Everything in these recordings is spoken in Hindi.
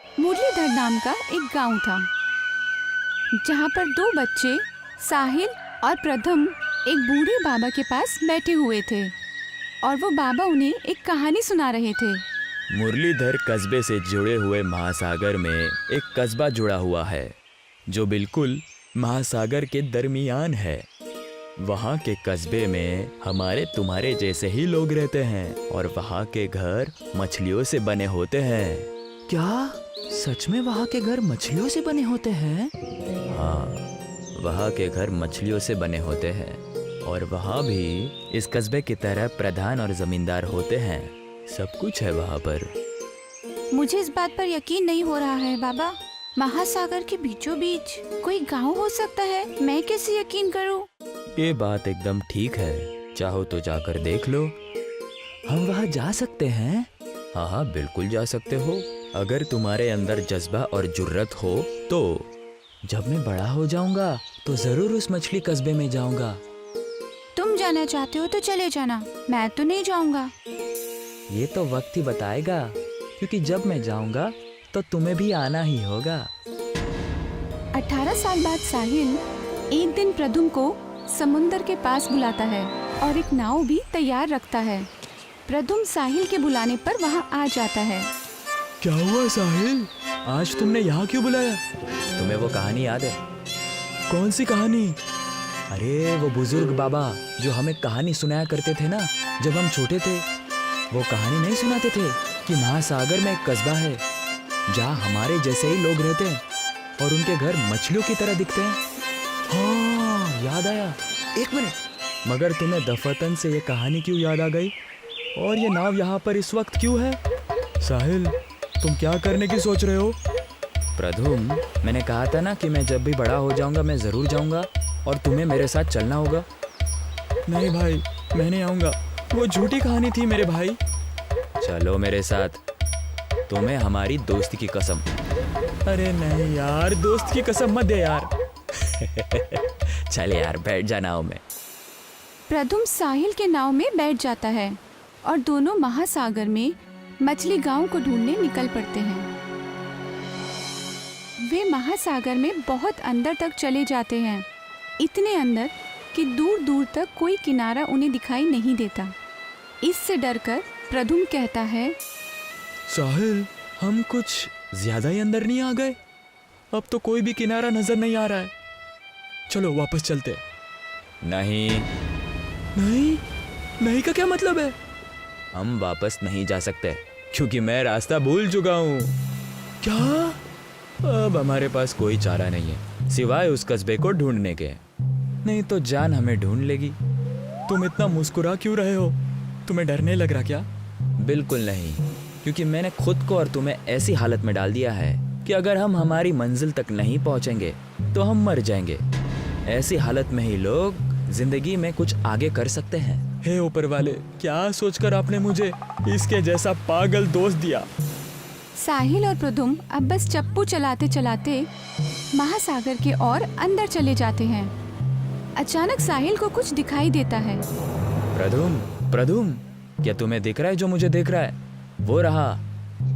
मुरलीधर नाम का एक गांव था, जहां पर दो बच्चे साहिल और प्रथम एक बूढ़े बाबा के पास बैठे हुए थे और वो बाबा उन्हें एक कहानी सुना रहे थे। मुरलीधर कस्बे से जुड़े हुए महासागर में एक कस्बा जुड़ा हुआ है जो बिल्कुल महासागर के दरमियान है। वहाँ के कस्बे में हमारे तुम्हारे जैसे ही लोग रहते हैं और वहाँ के घर मछलियों से बने होते हैं। क्या सच में वहाँ के घर मछलियों से बने होते हैं? हाँ, वहाँ के घर मछलियों से बने होते हैं और वहाँ भी इस कस्बे की तरह प्रधान और जमींदार होते हैं। सब कुछ है वहाँ पर। मुझे इस बात पर यकीन नहीं हो रहा है बाबा। महासागर के बीचों बीच कोई गांव हो सकता है? मैं कैसे यकीन करूं? ये बात एकदम ठीक है, चाहो तो जाकर देख लो। हम वहाँ जा सकते हैं? हाँ हाँ, बिल्कुल जा सकते हो, अगर तुम्हारे अंदर जज्बा और जुर्रत हो तो। जब मैं बड़ा हो जाऊंगा तो जरूर उस मछली कस्बे में जाऊंगा। तुम जाना चाहते हो तो चले जाना, मैं तो नहीं जाऊंगा। ये तो वक्त ही बताएगा, क्योंकि जब मैं जाऊंगा तो तुम्हें भी आना ही होगा। 18 साल बाद साहिल एक दिन प्रदुम को समुंदर के पास बुलाता है और एक नाव भी तैयार रखता है। प्रदुम साहिल के बुलाने पर वहाँ आ जाता है। क्या हुआ साहिल, आज तुमने यहाँ क्यों बुलाया? तुम्हें वो कहानी याद है? कौन सी कहानी? अरे वो बुजुर्ग बाबा जो हमें कहानी सुनाया करते थे ना जब हम छोटे थे। वो कहानी नहीं सुनाते थे कि महासागर में एक कस्बा है जहाँ हमारे जैसे ही लोग रहते हैं और उनके घर मछलियों की तरह दिखते हैं। हाँ, याद आया। एक मिनट, मगर तुम्हें दफतन से ये कहानी क्यों याद आ गई? और ये नाव यहाँ पर इस वक्त क्यों है? साहिल, तुम क्या करने की सोच रहे हो? प्रधुम, मैंने कहा था ना कि मैं जब भी बड़ा हो जाऊंगा मैं जरूर जाऊंगा और तुम्हें मेरे साथ चलना होगा। नहीं भाई, मैं नहीं आऊंगा, वो झूठी कहानी थी मेरे भाई। चलो मेरे साथ, तुम्हें हमारी दोस्ती की कसम। अरे नहीं यार, दोस्त की कसम मत दे यार। चल यार, बैठ जा नाव में। प्रदुम साहिल के नाव में बैठ जाता है और दोनों महासागर में मछली गांव को ढूंढने निकल पड़ते हैं। वे महासागर में बहुत अंदर तक चले जाते हैं, इतने अंदर कि दूर दूर तक कोई किनारा उन्हें दिखाई नहीं देता। इससे डरकर प्रदुम कहता है, साहिल, हम कुछ ज्यादा ही अंदर नहीं आ गए? अब तो कोई भी किनारा नजर नहीं आ रहा है। चलो वापस चलते। नहीं नहीं, नहीं का क्या मतलब है? हम वापस नहीं जा सकते क्योंकि मैं रास्ता भूल चुका हूँ। क्या? अब हमारे पास कोई चारा नहीं है सिवाय उस कस्बे को ढूंढने के। नहीं तो जान हमें ढूंढ लेगी। तुम इतना मुस्कुरा क्यों रहे हो? तुम्हें डर नहीं लग रहा क्या? बिल्कुल नहीं, क्योंकि मैंने खुद को और तुम्हें ऐसी हालत में डाल दिया है कि अगर हम हमारी मंजिल तक नहीं पहुंचेंगे तो हम मर जाएंगे। ऐसी हालत में ही लोग जिंदगी में कुछ आगे कर सकते हैं। हे ऊपर वाले, क्या सोचकर आपने मुझे इसके जैसा पागल दोस्त दिया? साहिल और प्रदुम अब बस चप्पू चलाते चलाते महासागर के और अंदर चले जाते हैं। अचानक साहिल को कुछ दिखाई देता है। प्रधुम, प्रधुम, क्या तुम्हें दिख रहा है जो मुझे दिख रहा है? वो रहा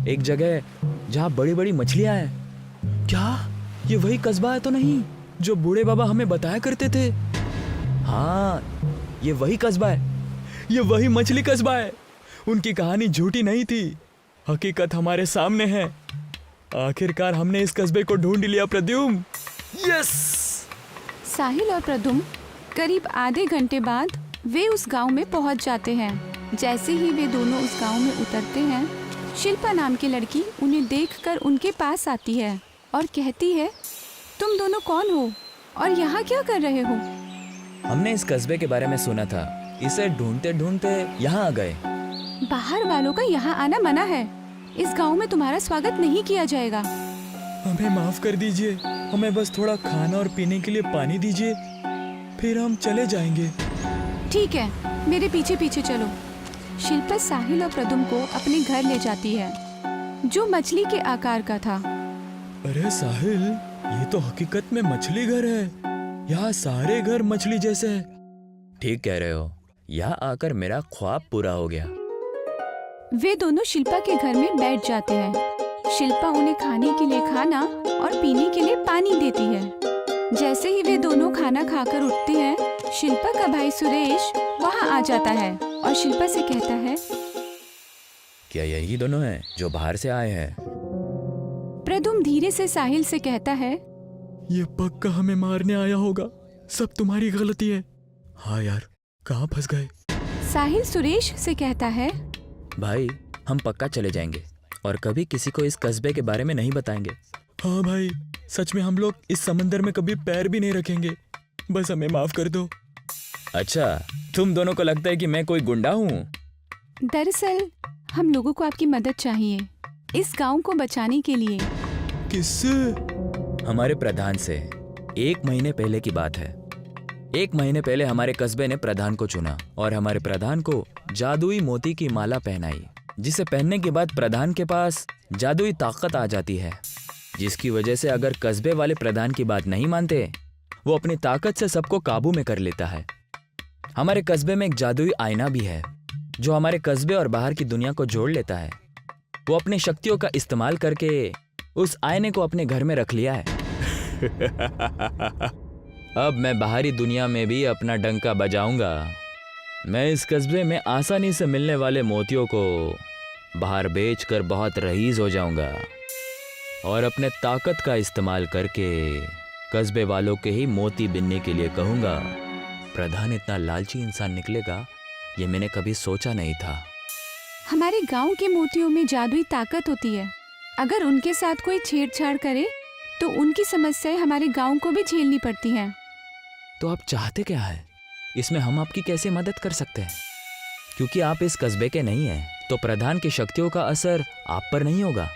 एक जगह जहाँ बड़ी बड़ी मछलियाँ हैं। क्या ये वही कस्बा है तो नहीं जो बूढ़े बाबा हमें बताया करते थे? हाँ, ये वही कस्बा है। ये वही मछली कस्बा है। उनकी कहानी झूठी नहीं थी, हकीकत हमारे सामने है। आखिरकार हमने इस कस्बे को ढूंढ लिया प्रद्युम्न। यस! साहिल और प्रदुम करीब आधे घंटे बाद वे उस गांव में पहुंच जाते हैं। जैसे ही वे दोनों उस गांव में उतरते हैं, शिल्पा नाम की लड़की उन्हें देखकर उनके पास आती है और कहती है, तुम दोनों कौन हो और यहाँ क्या कर रहे हो? हमने इस कस्बे के बारे में सुना था, इसे ढूंढते ढूंढते यहाँ आ गए। बाहर वालों का यहाँ आना मना है। इस गांव में तुम्हारा स्वागत नहीं किया जाएगा। हमें माफ कर दीजिए, हमें बस थोड़ा खाना और पीने के लिए पानी दीजिए, फिर हम चले जाएंगे। ठीक है, मेरे पीछे पीछे चलो। शिल्पा साहिल और प्रदुम को अपने घर ले जाती है, जो मछली के आकार का था। अरे साहिल, ये तो हकीकत में मछली घर है। यहाँ सारे घर मछली जैसे हैं। ठीक कह रहे हो, यहाँ आकर मेरा ख्वाब पूरा हो गया। वे दोनों शिल्पा के घर में बैठ जाते हैं। शिल्पा उन्हें खाने के लिए खाना और पीने के लिए पानी देती है। जैसे ही वे दोनों खाना खाकर उठते हैं, शिल्पा का भाई सुरेश वहाँ आ जाता है और शिल्पा से कहता है, क्या यही दोनों हैं जो बाहर से आए हैं? प्रद्युम्न धीरे से साहिल से कहता है, ये पक्का हमें मारने आया होगा, सब तुम्हारी गलती है। हाँ यार, कहाँ फंस गए? साहिल सुरेश से कहता है, भाई हम पक्का चले जाएंगे और कभी किसी को इस कस्बे के बारे में नहीं बताएंगे। हाँ भाई, सच में हम लोग इस समंदर में कभी पैर भी नहीं रखेंगे, बस हमें माफ कर दो। अच्छा, तुम दोनों को लगता है कि मैं कोई गुंडा हूँ? दरअसल हम लोगों को आपकी मदद चाहिए इस गांव को बचाने के लिए। किससे? हमारे प्रधान से। 1 महीने पहले की बात है। 1 महीने पहले हमारे कस्बे ने प्रधान को चुना और हमारे प्रधान को जादुई मोती की माला पहनाई, जिसे पहनने के बाद प्रधान के पास जादुई ताकत आ जाती है, जिसकी वजह से अगर कस्बे वाले प्रधान की बात नहीं मानते, वो अपनी ताकत से सबको काबू में कर लेता है। हमारे कस्बे में एक जादुई आईना भी है जो हमारे कस्बे और बाहर की दुनिया को जोड़ लेता है। वो अपनी शक्तियों का इस्तेमाल करके उस आईने को अपने घर में रख लिया है। अब मैं बाहरी दुनिया में भी अपना डंका बजाऊंगा। मैं इस कस्बे में आसानी से मिलने वाले मोतियों को बाहर बेचकर बहुत रईस हो जाऊंगा और अपने ताकत का इस्तेमाल करके कस्बे वालों के ही मोती बिनने के लिए कहूंगा। प्रधान इतना लालची इंसान निकलेगा, ये मैंने कभी सोचा नहीं था। हमारे गांव के मोतियों में जादुई ताकत होती है। अगर उनके साथ कोई छेड़छाड़ करे तो उनकी समस्याएं हमारे गांव को भी झेलनी पड़ती हैं। तो आप चाहते क्या है? इसमें हम आपकी कैसे मदद कर सकते हैं? क्योंकि आप इस कस्बे के नहीं हैं, तो प्रधान की शक्तियों का असर आप पर नहीं होगा।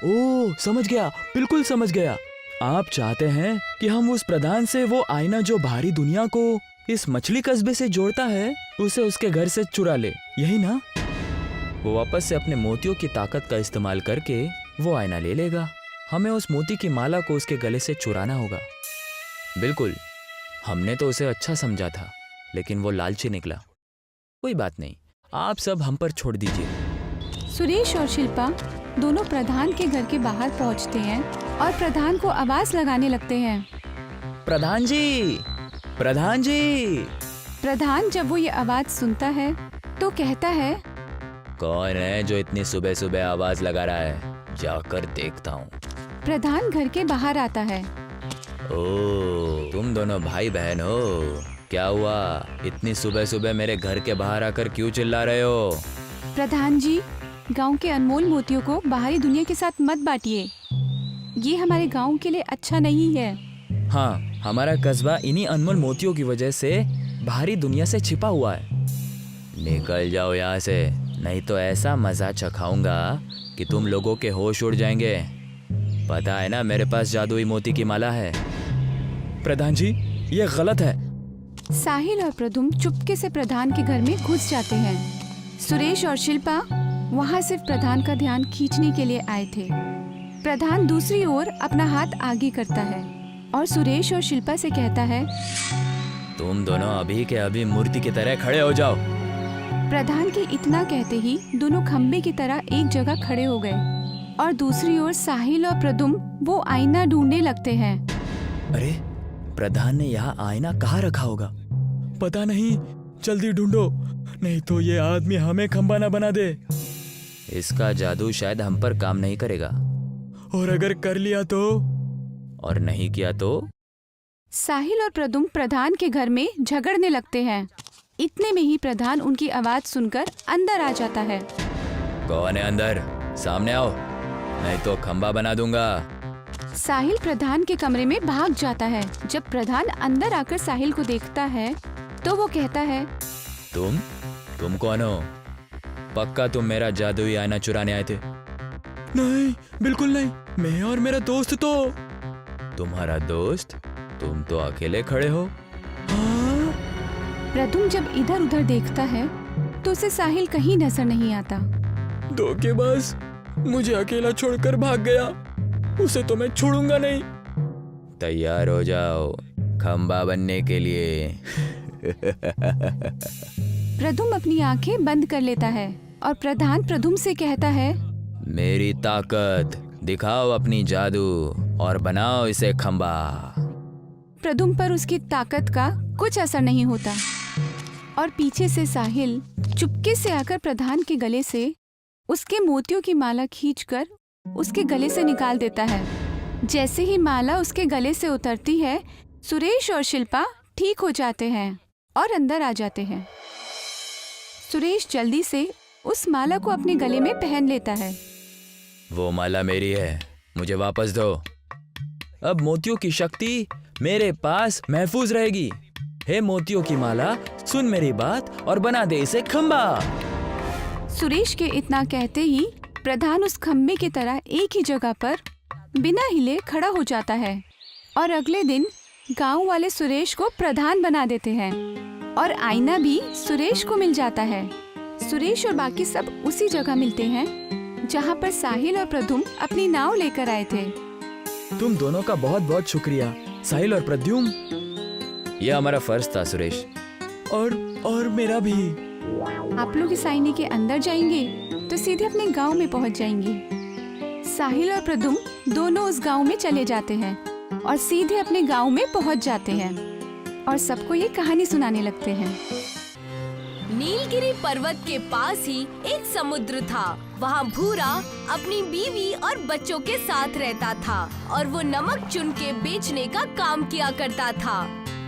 ओह, समझ गया, बिल्कुल समझ गया। आप चाहते हैं कि हम उस प्रधान से वो आईना जो बाहरी दुनिया को इस मछली कस्बे से जोड़ता है, उसे उसके घर से चुरा ले, यही ना? वो वापस से अपने मोतियों की ताकत का इस्तेमाल करके वो आईना ले लेगा। हमें उस मोती की माला को उसके गले से चुराना होगा। बिल्कुल, हमने तो उसे अच्छा समझा था, लेकिन वो लालची निकला। कोई बात नहीं, आप सब हम पर छोड़ दीजिए। सुरेश और शिल्पा दोनों प्रधान के घर के बाहर पहुंचते हैं और प्रधान को आवाज लगाने लगते हैं। प्रधान जी, प्रधान जी। प्रधान जब वो ये आवाज सुनता है तो कहता है, कौन है जो इतनी सुबह सुबह आवाज लगा रहा है? जाकर देखता हूँ। प्रधान घर के बाहर आता है। ओह, तुम दोनों भाई बहन हो? क्या हुआ? इतनी सुबह सुबह मेरे घर के बाहर आकर क्यों चिल्ला रहे हो? प्रधान जी, गांव के अनमोल मोतियों को बाहरी दुनिया के साथ मत बांटिए। ये हमारे गांव के लिए अच्छा नहीं है। हाँ, हमारा कस्बा इन्हीं अनमोल मोतियों की वजह से बाहरी दुनिया से छिपा हुआ है। निकल जाओ यहाँ से, नहीं तो ऐसा मजा चखाऊंगा कि तुम लोगों के होश उड़ जाएंगे। पता है ना, मेरे पास जादुई मोती की माला है। प्रधान जी, ये गलत है। साहिल और प्रद्युम्न चुपके से प्रधान के घर में घुस जाते हैं। सुरेश और शिल्पा वहाँ सिर्फ प्रधान का ध्यान खींचने के लिए आए थे। प्रधान दूसरी ओर अपना हाथ आगे करता है और सुरेश और शिल्पा से कहता है, तुम दोनों अभी के अभी मूर्ति की तरह खड़े हो जाओ। प्रधान के इतना कहते ही दोनों खम्बे की तरह एक जगह खड़े हो गए और दूसरी ओर साहिल और प्रद्युम्न वो आईना ढूंढने लगते हैं। अरे, प्रधान ने यहाँ आईना कहाँ रखा होगा? पता नहीं, जल्दी ढूंढो, नहीं तो ये आदमी हमें खंबा ना बना दे। इसका जादू शायद हम पर काम नहीं करेगा। और अगर कर लिया तो? और नहीं किया तो? साहिल और प्रद्युम्न प्रधान के घर में झगड़ने लगते हैं। इतने में ही प्रधान उनकी आवाज सुनकर अंदर आ जाता है। कौन है अंदर? सामने आओ, नहीं तो खंबा बना दूंगा। साहिल प्रधान के कमरे में भाग जाता है। जब प्रधान अंदर आकर साहिल को देखता है तो वो कहता है, तुम कौन हो? पक्का तुम मेरा जादुई आईना चुराने आए थे? नहीं, बिल्कुल नहीं, मैं और मेरा दोस्त तो। तुम्हारा दोस्त? तुम तो अकेले खड़े हो। हाँ? प्रद्युम्न जब इधर उधर देखता है तो उसे साहिल कहीं नजर नहीं आता। धोखेबाज, मुझे अकेला छोड़कर भाग गया, उसे तो मैं छोड़ूंगा नहीं। तैयार हो जाओ खंबा बनने के लिए। प्रद्युम्न अपनी आंखें बंद कर लेता है और प्रधान प्रद्युम्न से कहता है, मेरी ताकत दिखाओ अपनी जादू और बनाओ इसे खंबा। प्रद्युम्न पर उसकी ताकत का कुछ असर नहीं होता और पीछे से साहिल चुपके से आकर प्रधान के गले से उसके मोतियों की माला खींचकर उसके गले से निकाल देता है। जैसे ही माला उसके गले से उतरती है, सुरेश और शिल्पा ठीक हो जाते हैं और अंदर आ जाते हैं। सुरेश जल्दी से उस माला को अपने गले में पहन लेता है। वो माला मेरी है, मुझे वापस दो। अब मोतियों की शक्ति मेरे पास महफूज रहेगी। हे मोतियों की माला, सुन मेरी बात और बना दे इसे खंबा। सुरेश के इतना कहते ही प्रधान उस खम्बे की तरह एक ही जगह पर बिना हिले खड़ा हो जाता है और अगले दिन गांव वाले सुरेश को प्रधान बना देते हैं और आईना भी सुरेश को मिल जाता है। सुरेश और बाकी सब उसी जगह मिलते हैं जहां पर साहिल और प्रद्युम्न अपनी नाव लेकर आए थे। तुम दोनों का बहुत बहुत शुक्रिया, साहिल और प्रद्युम्न। यह हमारा फर्ज था सुरेश। और मेरा भी। आप लोग इस आईने के अंदर जाएंगे तो सीधे अपने गांव में पहुंच जाएंगे। साहिल और प्रद्युम्न दोनों उस गांव में चले जाते हैं और सीधे अपने गांव में पहुंच जाते हैं और सबको ये कहानी सुनाने लगते हैं। नीलगिरी पर्वत के पास ही एक समुद्र था। वहाँ भूरा अपनी बीवी और बच्चों के साथ रहता था और वो नमक चुन के बेचने का काम किया करता था।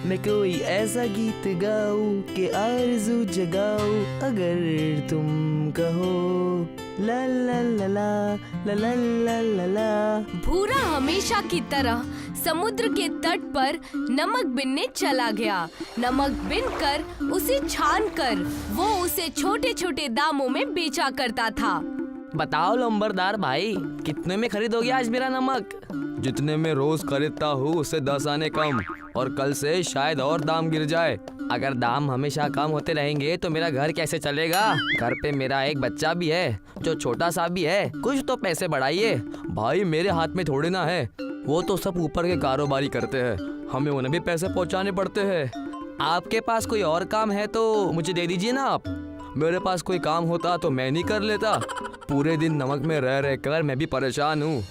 मैं कोई ऐसा गीत गाऊं कि आरज़ू जगाऊं, अगर तुम कहो ला ला ला ला ला ला ला ला ला। भूरा हमेशा की तरह समुद्र के तट पर नमक बिनने चला गया। नमक बिनकर उसे छानकर वो उसे छोटे छोटे दामों में बेचा करता था। बताओ लंबरदार भाई, कितने में खरीदोगे आज मेरा नमक? जितने में रोज खरीदता हूँ उससे 10 आने कम, और कल से शायद और दाम गिर जाए। अगर दाम हमेशा कम होते रहेंगे तो मेरा घर कैसे चलेगा? घर पे मेरा एक बच्चा भी है जो छोटा सा भी है। कुछ तो पैसे बढ़ाइए। भाई मेरे हाथ में थोड़ी ना है, वो तो सब ऊपर के कारोबारी करते हैं, हमें उन्हें भी पैसे पहुंचाने पड़ते हैं। आपके पास कोई और काम है तो मुझे दे दीजिए ना आप। मेरे पास कोई काम होता तो मैं नहीं कर लेता। पूरे दिन नमक में रह रह कर मैं भी परेशान हूँ।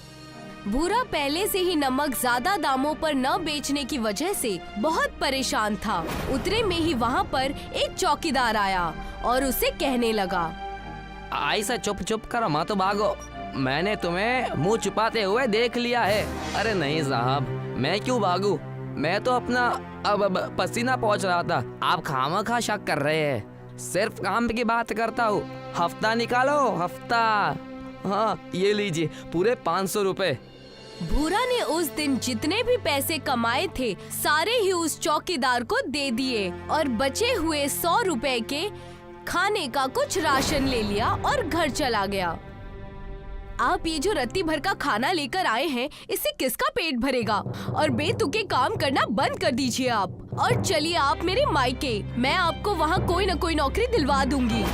भूरा पहले से ही नमक ज्यादा दामों पर न बेचने की वजह से बहुत परेशान था। उतरे में ही वहाँ पर एक चौकीदार आया और उसे कहने लगा, ऐसा चुप चुप कर मत भागो, मैंने तुम्हें मुंह छुपाते हुए देख लिया है। अरे नहीं साहब, मैं क्यों भागूं? मैं तो अपना अब पसीना पहुंच रहा था। आप खामखा शक कर रहे हैं। सिर्फ काम की बात करता हूँ। हफ्ता निकालो, हफ्ता। हाँ ये लीजिए पूरे 500 रुपए। भूरा ने उस दिन जितने भी पैसे कमाए थे सारे ही उस चौकीदार को दे दिए और बचे हुए 100 रुपए के खाने का कुछ राशन ले लिया और घर चला गया। आप ये जो रत्ती भर का खाना लेकर आए हैं, इससे किसका पेट भरेगा? और बेतुके काम करना बंद कर दीजिए आप और चलिए आप मेरे मायके। मैं आपको वहाँ कोई न कोई नौकरी दिलवा दूंगी।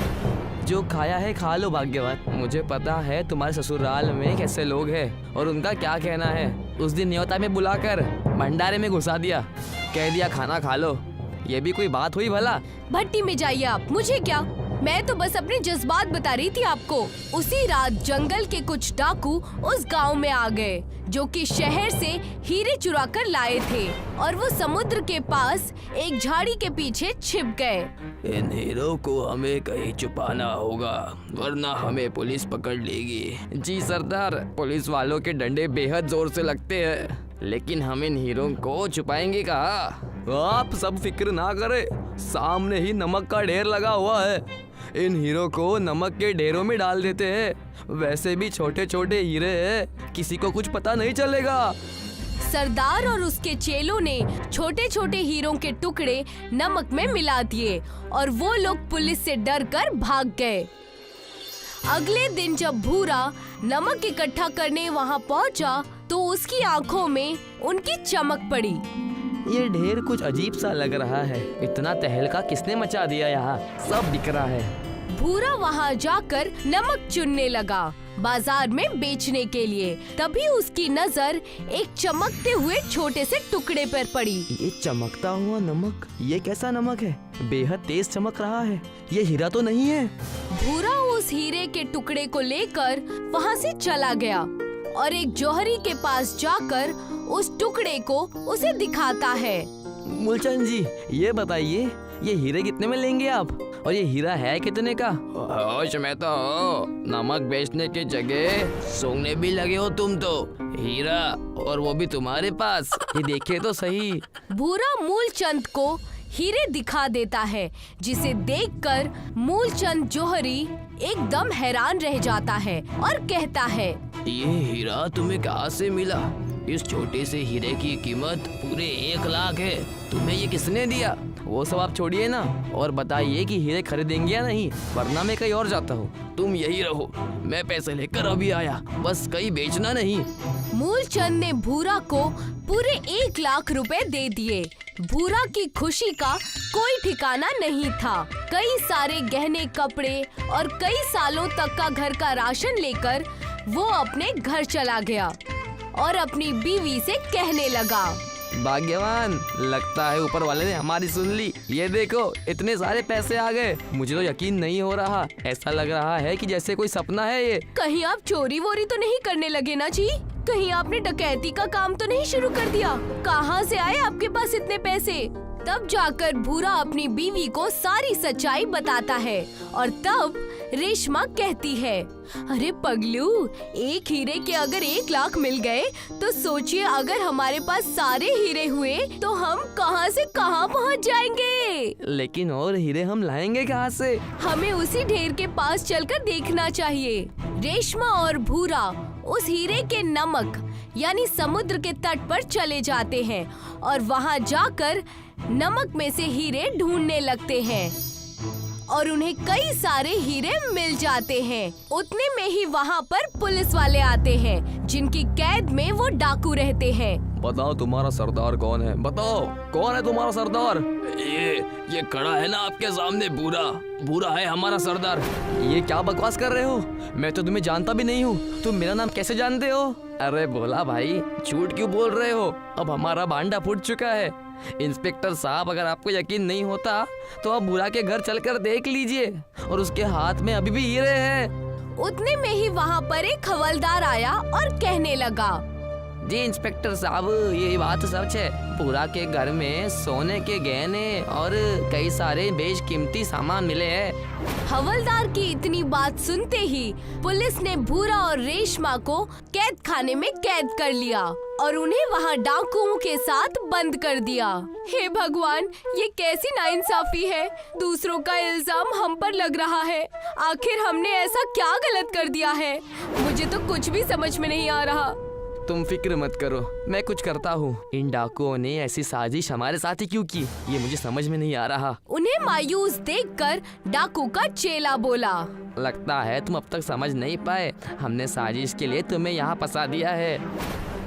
जो खाया है खा लो भाग्यवान। मुझे पता है तुम्हारे ससुराल में कैसे लोग हैं और उनका क्या कहना है। उस दिन न्योता में बुलाकर भंडारे में घुसा दिया, कह दिया खाना खा लो। ये भी कोई बात हुई भला? भट्टी में जाइए आप, मुझे क्या। मैं तो बस अपने जज्बात बता रही थी आपको। उसी रात जंगल के कुछ डाकू उस गांव में आ गए जो कि शहर से हीरे चुरा कर लाए थे और वो समुद्र के पास एक झाड़ी के पीछे छिप गए। इन हीरो को हमें कहीं छुपाना होगा वरना हमें पुलिस पकड़ लेगी। जी सरदार, पुलिस वालों के डंडे बेहद जोर से लगते हैं, लेकिन हम इन हीरो को छुपाएंगे कहाँ? आप सब फिक्र ना करें, सामने ही नमक का ढेर लगा हुआ है। इन हीरो को नमक के ढेरों में डाल देते हैं। वैसे भी छोटे छोटे हीरे हैं, किसी को कुछ पता नहीं चलेगा। सरदार और उसके चेलों ने छोटे छोटे हीरों के टुकड़े नमक में मिला दिए और वो लोग पुलिस से डरकर भाग गए। अगले दिन जब भूरा नमक इकट्ठा करने वहाँ पहुँचा तो उसकी आंखों में उनकी चमक पड़ी। ये ढेर कुछ अजीब सा लग रहा है। इतना तहलका किसने मचा दिया? यहाँ सब दिख रहा है। भूरा वहाँ जाकर नमक चुनने लगा बाजार में बेचने के लिए। तभी उसकी नजर एक चमकते हुए छोटे से टुकड़े पर पड़ी। ये चमकता हुआ नमक, ये कैसा नमक है? बेहद तेज चमक रहा है। ये हीरा तो नहीं है। भूरा उस उस हीरे के टुकड़े को लेकर वहाँ से चला गया और एक जौहरी के पास जाकर उस टुकड़े को उसे दिखाता है। मूलचंद जी, ये बताइए ये हीरे कितने में लेंगे आप, और ये हीरा है कितने का? होश में तो हो, नमक बेचने की जगह सूंघने भी लगे हो तुम तो। हीरा, और वो भी तुम्हारे पास। ये देखिए तो सही। भूरा मूलचंद को हीरे दिखा देता है, जिसे देखकर मूलचंद जौहरी एकदम हैरान रह जाता है और कहता है, ये हीरा तुम्हें कहाँ से मिला? इस छोटे से हीरे की कीमत पूरे 1 लाख है। तुम्हें ये किसने दिया? वो सब आप छोड़िए ना, और बताइए कि हीरे खरीदेंगे या नहीं, वरना मैं कहीं और जाता हूँ। तुम यही रहो, मैं पैसे लेकर अभी आया, बस कहीं बेचना नहीं। मूलचंद ने भूरा को पूरे 1 लाख रुपए दे दिए। भूरा की खुशी का कोई ठिकाना नहीं था। कई सारे गहने, कपड़े और कई सालों तक का घर का राशन लेकर वो अपने घर चला गया और अपनी बीवी से कहने लगा, भाग्यवान, लगता है ऊपर वाले ने हमारी सुन ली। ये देखो, इतने सारे पैसे आ गए। मुझे तो यकीन नहीं हो रहा, ऐसा लग रहा है कि जैसे कोई सपना है ये। कहीं आप चोरी वोरी तो नहीं करने लगे ना जी? कहीं आपने डकैती का काम तो नहीं शुरू कर दिया? कहाँ से आए आपके पास इतने पैसे? तब जाकर भूरा अपनी बीवी को सारी सच्चाई बताता है और तब रेशमा कहती है, अरे पगलू, एक हीरे के अगर 1 लाख मिल गए तो सोचिए अगर हमारे पास सारे हीरे हुए तो हम कहां से कहां पहुंच जाएंगे। लेकिन और हीरे हम लाएंगे कहाँ से? हमें उसी ढेर के पास चलकर देखना चाहिए। रेशमा और भूरा उस हीरे के नमक यानी समुद्र के तट पर चले जाते हैं और वहां जाकर नमक में से हीरे ढूंढने लगते हैं और उन्हें कई सारे हीरे मिल जाते हैं। उतने में ही वहाँ पर पुलिस वाले आते हैं, जिनकी कैद में वो डाकू रहते हैं। बताओ तुम्हारा सरदार कौन है? बताओ कौन है तुम्हारा सरदार? ये खड़ा है ना आपके सामने, भूरा है हमारा सरदार। ये क्या बकवास कर रहे हो? मैं तो तुम्हें जानता भी नहीं हूँ। तुम मेरा नाम कैसे जानते हो? अरे भोला भाई, झूठ क्यों बोल रहे हो? अब हमारा भांडा फूट चुका है। इंस्पेक्टर साहब, अगर आपको यकीन नहीं होता तो आप भूरा के घर चलकर देख लीजिए, और उसके हाथ में अभी भी हीरे हैं। उतने में ही वहाँ पर एक हवलदार आया और कहने लगा, जी इंस्पेक्टर साहब, ये बात सच है। भूरा के घर में सोने के गहने और कई सारे बेशकीमती सामान मिले हैं। हवलदार की इतनी बात सुनते ही पुलिस ने भूरा और रेशमा को कैद खाने में कैद कर लिया और उन्हें वहाँ डाकुओं के साथ बंद कर दिया। हे भगवान, ये कैसी नाइंसाफी है। दूसरों का इल्जाम हम पर लग रहा है। आखिर हमने ऐसा क्या गलत कर दिया है? मुझे तो कुछ भी समझ में नहीं आ रहा। तुम फिक्र मत करो, मैं कुछ करता हूँ। इन डाकुओं ने ऐसी साजिश हमारे साथ ही क्यों की, ये मुझे समझ में नहीं आ रहा। उन्हें मायूस देखकर डाकू का चेला बोला, लगता है तुम अब तक समझ नहीं पाए। हमने साजिश के लिए तुम्हें यहाँ फंसा दिया है।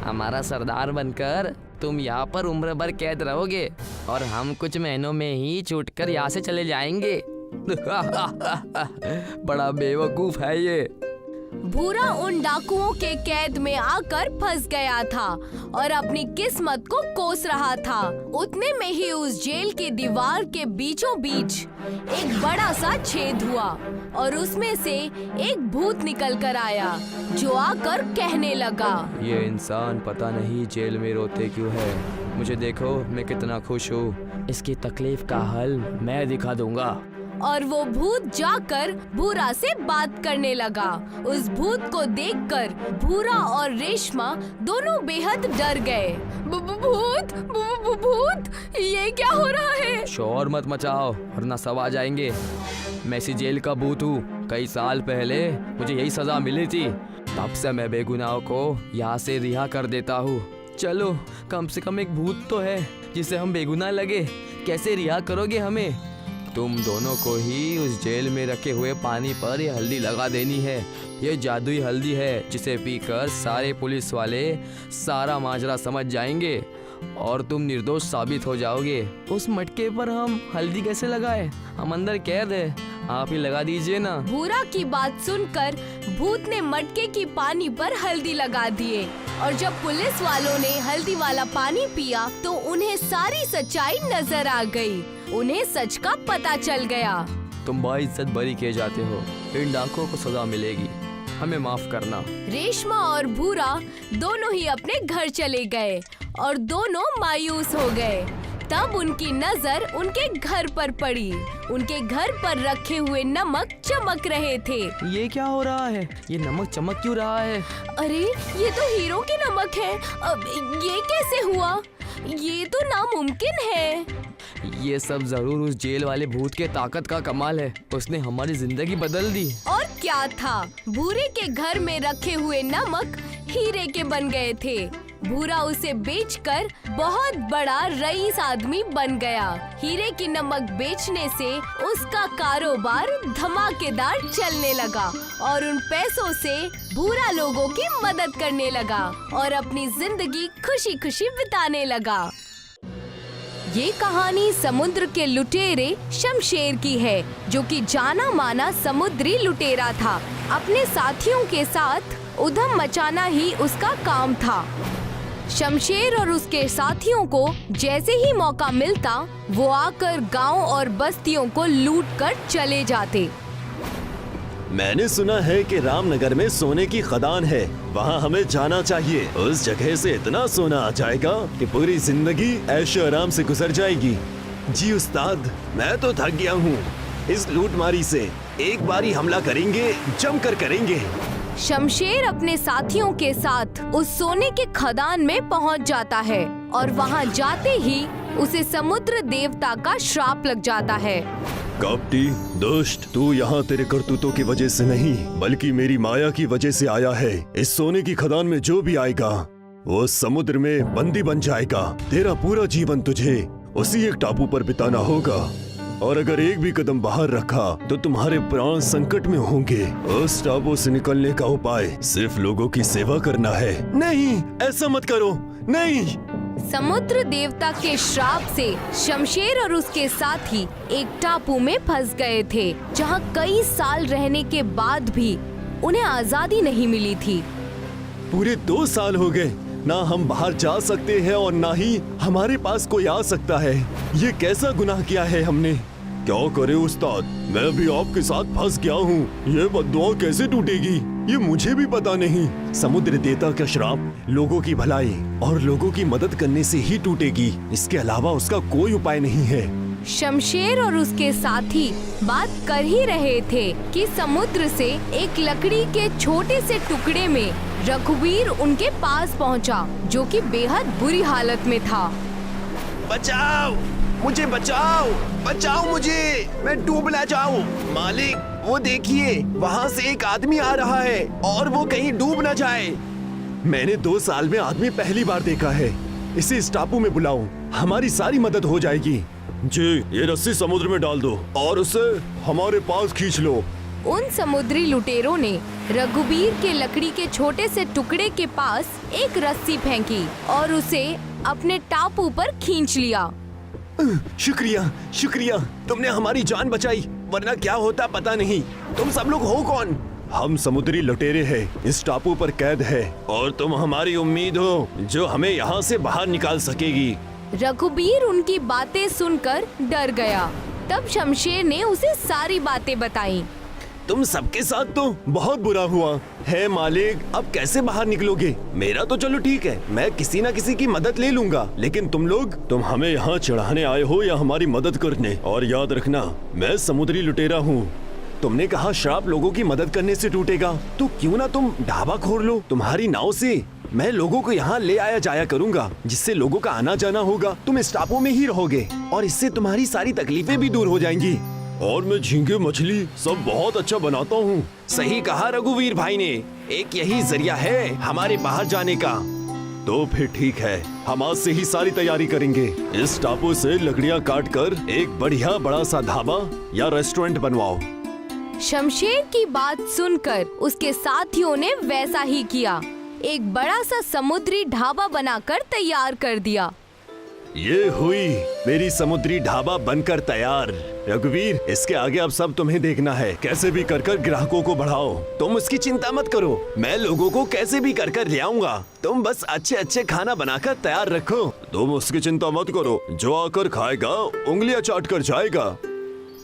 हमारा सरदार बनकर तुम यहाँ पर उम्र भर कैद रहोगे और हम कुछ महीनों में ही छूटकर यहाँ से चले जाएंगे। बड़ा बेवकूफ है ये। भूरा उन डाकुओं के कैद में आकर फंस गया था और अपनी किस्मत को कोस रहा था। उतने में ही उस जेल की दीवार के बीचों बीच एक बड़ा सा छेद हुआ और उसमें से एक भूत निकल कर आया, जो आकर कहने लगा, ये इंसान पता नहीं जेल में रोते क्यों है। मुझे देखो, मैं कितना खुश हूँ। इसकी तकलीफ का हल मैं दिखा दूंगा। और वो भूत जाकर भूरा से बात करने लगा। उस भूत को देखकर भूरा और रेशमा दोनों बेहद डर गए। भूत, भूत, ये क्या हो रहा है? शोर मत मचाओ वरना सब आ जाएंगे। मैं इसी जेल का भूत हूँ। कई साल पहले मुझे यही सजा मिली थी, तब से मैं बेगुनाह को यहाँ से रिहा कर देता हूँ। चलो, कम से कम एक भूत तो है जिसे हम बेगुनाह लगे। कैसे रिहा करोगे हमें? तुम दोनों को ही उस जेल में रखे हुए पानी पर ये हल्दी लगा देनी है। ये जादुई हल्दी है जिसे पीकर सारे पुलिस वाले सारा माजरा समझ जाएंगे और तुम निर्दोष साबित हो जाओगे। उस मटके पर हम हल्दी कैसे लगाए? हम अंदर कैद है, आप ही लगा दीजिए ना। भूरा की बात सुनकर भूत ने मटके की पानी पर हल्दी लगा दिए और जब पुलिस वालों ने हल्दी वाला पानी पिया तो उन्हें सारी सच्चाई नजर आ गई। उन्हें सच का पता चल गया। तुम बाइज्जत बरी किए जाते हो। इन डाकुओं को सजा मिलेगी। हमें माफ करना। रेशमा और भूरा दोनों ही अपने घर चले गए और दोनों मायूस हो गए। तब उनकी नजर उनके घर पर पड़ी। उनके घर पर रखे हुए नमक चमक रहे थे। ये क्या हो रहा है? ये नमक चमक क्यों रहा है? अरे ये तो हीरो के नमक है। अब ये कैसे हुआ? ये तो नामुमकिन है। ये सब जरूर उस जेल वाले भूत के ताकत का कमाल है। उसने हमारी जिंदगी बदल दी। और क्या था, भूरे के घर में रखे हुए नमक हीरे के बन गए थे। भूरा उसे बेचकर बहुत बड़ा रईस आदमी बन गया। हीरे की नमक बेचने से उसका कारोबार धमाकेदार चलने लगा और उन पैसों से भूरा लोगों की मदद करने लगा और अपनी जिंदगी खुशी खुशी बिताने लगा। ये कहानी समुद्र के लुटेरे शमशेर की है, जो कि जाना माना समुद्री लुटेरा था। अपने साथियों के साथ उधम मचाना ही उसका काम था। शमशेर और उसके साथियों को जैसे ही मौका मिलता वो आकर गांव और बस्तियों को लूट कर चले जाते। मैंने सुना है कि रामनगर में सोने की खदान है, वहाँ हमें जाना चाहिए। उस जगह से इतना सोना आ जाएगा कि पूरी जिंदगी ऐशो आराम से गुजर जाएगी। जी उस्ताद, मैं तो थक गया हूँ इस लूटमारी से। एक बारी हमला करेंगे, जमकर करेंगे। शमशेर अपने साथियों के साथ उस सोने के खदान में पहुंच जाता है और वहां जाते ही उसे समुद्र देवता का श्राप लग जाता है। कपटी दुष्ट, तू यहाँ तेरे करतूतों की वजह से नहीं बल्कि मेरी माया की वजह से आया है। इस सोने की खदान में जो भी आएगा वो समुद्र में बंदी बन जाएगा। तेरा पूरा जीवन तुझे उसी एक टापू पर बिताना होगा और अगर एक भी कदम बाहर रखा तो तुम्हारे प्राण संकट में होंगे। उस टापू से निकलने का उपाय सिर्फ लोगों की सेवा करना है। नहीं, ऐसा मत करो, नहीं। समुद्र देवता के श्राप से शमशेर और उसके साथी एक टापू में फंस गए थे, जहां कई साल रहने के बाद भी उन्हें आजादी नहीं मिली थी। पूरे 2 साल हो गए, ना हम बाहर जा सकते हैं और ना ही हमारे पास कोई आ सकता है। ये कैसा गुनाह किया है हमने? क्या करे उस्ताद, मैं भी आपके साथ फंस गया हूँ। ये बद्दुआ कैसे टूटेगी ये मुझे भी पता नहीं। समुद्र देवता का श्राप लोगों की भलाई और लोगों की मदद करने से ही टूटेगी, इसके अलावा उसका कोई उपाय नहीं है। शमशेर और उसके साथी बात कर ही रहे थे कि समुद्र से एक लकड़ी के छोटे से टुकड़े में रघुवीर उनके पास पहुंचा, जो कि बेहद बुरी हालत में था। बचाओ मुझे, बचाओ, बचाओ मुझे, मैं डूब ना जाऊं। मालिक, वो देखिए, वहाँ से एक आदमी आ रहा है और वो कहीं डूब ना जाए। मैंने 2 साल में आदमी पहली बार देखा है। इसे इस टापू में बुलाओ, हमारी सारी मदद हो जाएगी। जी, ये रस्सी समुद्र में डाल दो और उसे हमारे पास खींच लो। उन समुद्री लुटेरों ने रघुवीर के लकड़ी के छोटे से टुकड़े के पास एक रस्सी फेंकी और उसे अपने टापू पर खींच लिया। शुक्रिया, शुक्रिया, तुमने हमारी जान बचाई, वरना क्या होता पता नहीं। तुम सब लोग हो कौन? हम समुद्री लुटेरे हैं, इस टापू पर कैद है और तुम हमारी उम्मीद हो जो हमें यहाँ से बाहर निकाल सकेगी। रघुवीर उनकी बातें सुनकर डर गया। तब शमशेर ने उसे सारी बातें बताई। तुम सबके साथ तो बहुत बुरा हुआ है मालिक, अब कैसे बाहर निकलोगे? मेरा तो चलो ठीक है, मैं किसी न किसी की मदद ले लूंगा, लेकिन तुम लोग, तुम हमें यहाँ चढ़ाने आए हो या हमारी मदद करने? और याद रखना, मैं समुद्री लुटेरा हूँ। तुमने कहा श्राप लोगों की मदद करने से टूटेगा, तो क्यों ना तुम ढाबा खोल लो। तुम्हारी नाव से मैं लोगों को यहाँ ले आया जाया करूँगा, जिससे लोगों का आना जाना होगा। तुम इस टापू में ही रहोगे और इससे तुम्हारी सारी तकलीफें भी दूर हो जाएंगी। और मैं झींगे मछली सब बहुत अच्छा बनाता हूँ। सही कहा रघुवीर भाई ने, एक यही जरिया है हमारे बाहर जाने का। तो फिर ठीक है, हम आज से ही सारी तैयारी करेंगे। इस टापू से लकड़ियाँ काट कर एक बढ़िया बड़ा सा ढाबा या रेस्टोरेंट बनवाओ। शमशेर की बात सुनकर उसके साथियों ने वैसा ही किया। एक बड़ा सा समुद्री ढाबा बनाकर तैयार कर दिया। ये हुई मेरी समुद्री ढाबा बनकर तैयार। रघुवीर, इसके आगे अब सब तुम्हें देखना है। कैसे भी कर ग्राहकों को बढ़ाओ। तुम उसकी चिंता मत करो, मैं लोगों को कैसे भी कर ले आऊंगा। तुम बस अच्छे अच्छे खाना बनाकर तैयार रखो। तुम उसकी चिंता मत करो, जो आकर खाएगा उंगलियां चाट कर जाएगा।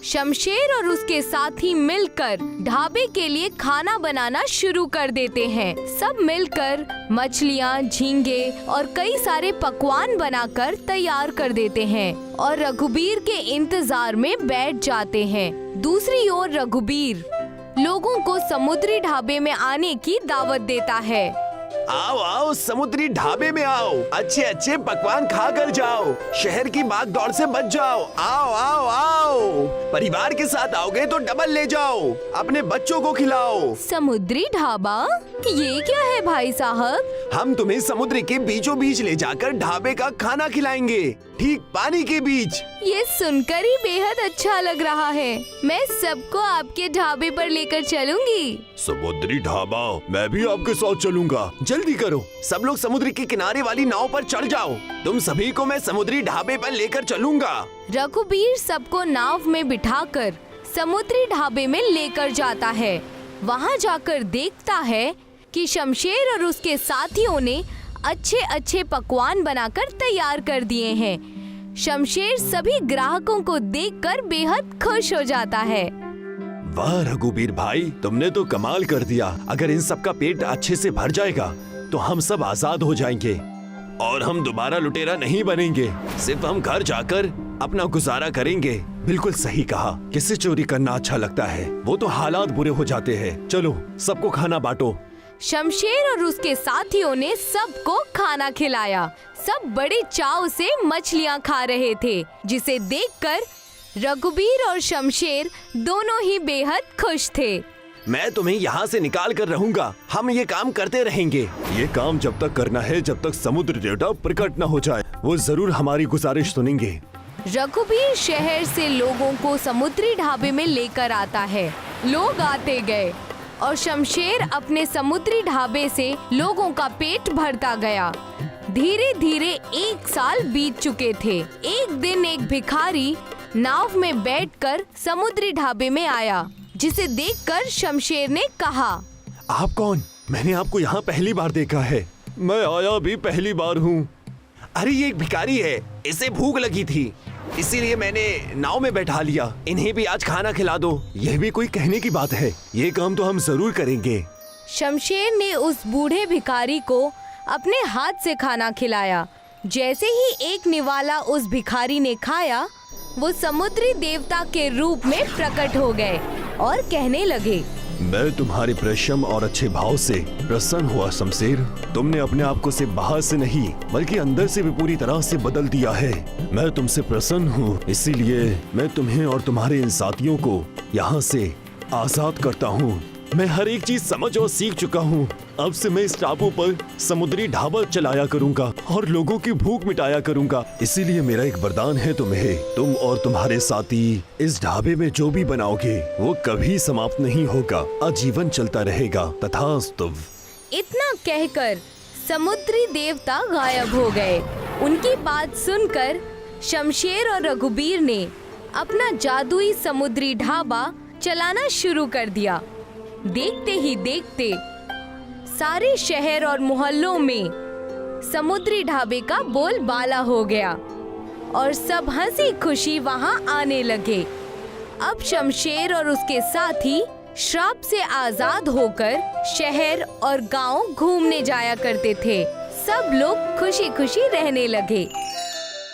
शमशेर और उसके साथी मिलकर ढाबे के लिए खाना बनाना शुरू कर देते हैं। सब मिलकर मछलियाँ, झींगे और कई सारे पकवान बनाकर तैयार कर देते हैं और रघुबीर के इंतजार में बैठ जाते हैं। दूसरी ओर रघुबीर लोगों को समुद्री ढाबे में आने की दावत देता है। आओ आओ, समुद्री ढाबे में आओ, अच्छे अच्छे पकवान खा कर जाओ, शहर की भाग दौड़ से बच जाओ। आओ आओ आओ, परिवार के साथ आओगे तो डबल ले जाओ, अपने बच्चों को खिलाओ। समुद्री ढाबा? ये क्या है भाई साहब? हम तुम्हें समुद्र के बीचों बीच ले जाकर ढाबे का खाना खिलाएंगे, ठीक पानी के बीच। ये सुनकर ही बेहद अच्छा लग रहा है। मैं सबको आपके ढाबे पर लेकर चलूंगी। समुद्री ढाबा? मैं भी आपके साथ चलूंगा। जल्दी करो, सब लोग समुद्र के किनारे वाली नाव पर चढ़ जाओ। तुम सभी को मैं समुद्री ढाबे पर लेकर चलूंगा। रघुबीर सबको नाव में बिठाकर समुद्री ढाबे में लेकर जाता है। वहाँ जाकर देखता है कि शमशेर और उसके साथियों ने अच्छे अच्छे पकवान बनाकर तैयार कर दिए हैं। शमशेर सभी ग्राहकों को देखकर बेहद खुश हो जाता है। वाह रघुबीर भाई, तुमने तो कमाल कर दिया। अगर इन सब का पेट अच्छे से भर जाएगा तो हम सब आजाद हो जाएंगे और हम दोबारा लुटेरा नहीं बनेंगे। सिर्फ हम घर जाकर अपना गुजारा करेंगे। बिल्कुल सही कहा, किससे चोरी करना अच्छा लगता है, वो तो हालात बुरे हो जाते हैं। चलो सबको खाना बांटो। शमशेर और उसके साथियों ने सबको खाना खिलाया। सब बड़े चाव से मछलियाँ खा रहे थे, जिसे देखकर रघुबीर और शमशेर दोनों ही बेहद खुश थे। मैं तुम्हें यहाँ से निकाल कर रहूंगा। हम ये काम करते रहेंगे। ये काम जब तक करना है जब तक समुद्र देवता प्रकट न हो जाए। वो जरूर हमारी गुजारिश सुनेंगे। रघुबीर शहर से लोगों को समुद्री ढाबे में लेकर आता है। लोग आते गए और शमशेर अपने समुद्री ढाबे से लोगों का पेट भरता गया। धीरे धीरे 1 साल बीत चुके थे। एक दिन एक भिखारी नाव में बैठकर समुद्री ढाबे में आया, जिसे देखकर शमशेर ने कहा, आप कौन? मैंने आपको यहाँ पहली बार देखा है। मैं आया भी पहली बार हूँ। अरे ये एक भिखारी है, इसे भूख लगी थी इसीलिए मैंने नाव में बैठा लिया। इन्हें भी आज खाना खिला दो। यह भी कोई कहने की बात है? ये काम तो हम जरूर करेंगे। शमशेर ने उस बूढ़े भिखारी को अपने हाथ से खाना खिलाया। जैसे ही एक निवाला उस भिखारी ने खाया, वो समुद्री देवता के रूप में प्रकट हो गए और कहने लगे, मैं तुम्हारे परिश्रम और अच्छे भाव से प्रसन्न हुआ शमशेर। तुमने अपने आप को सिर्फ बाहर से नहीं बल्कि अंदर से भी पूरी तरह से बदल दिया है। मैं तुमसे प्रसन्न हूँ, इसीलिए मैं तुम्हें और तुम्हारे इन साथियों को यहाँ से आजाद करता हूँ। मैं हर एक चीज समझ और सीख चुका हूँ। अब से मैं इस टापू पर समुद्री ढाबा चलाया करूँगा और लोगों की भूख मिटाया करूँगा। इसीलिए मेरा एक वरदान है तुम्हें, तुम और तुम्हारे साथी इस ढाबे में जो भी बनाओगे वो कभी समाप्त नहीं होगा, आजीवन चलता रहेगा। तथास्तु। इतना कहकर समुद्री देवता गायब हो गए। उनकी बात सुनकर शमशेर और रघुबीर ने अपना जादुई समुद्री ढाबा चलाना शुरू कर दिया। देखते ही देखते सारे शहर और मोहल्लों में समुद्री ढाबे का बोलबाला हो गया और सब हंसी खुशी वहां आने लगे। अब शमशेर और उसके साथी श्राप से आजाद होकर शहर और गांव घूमने जाया करते थे। सब लोग खुशी खुशी रहने लगे।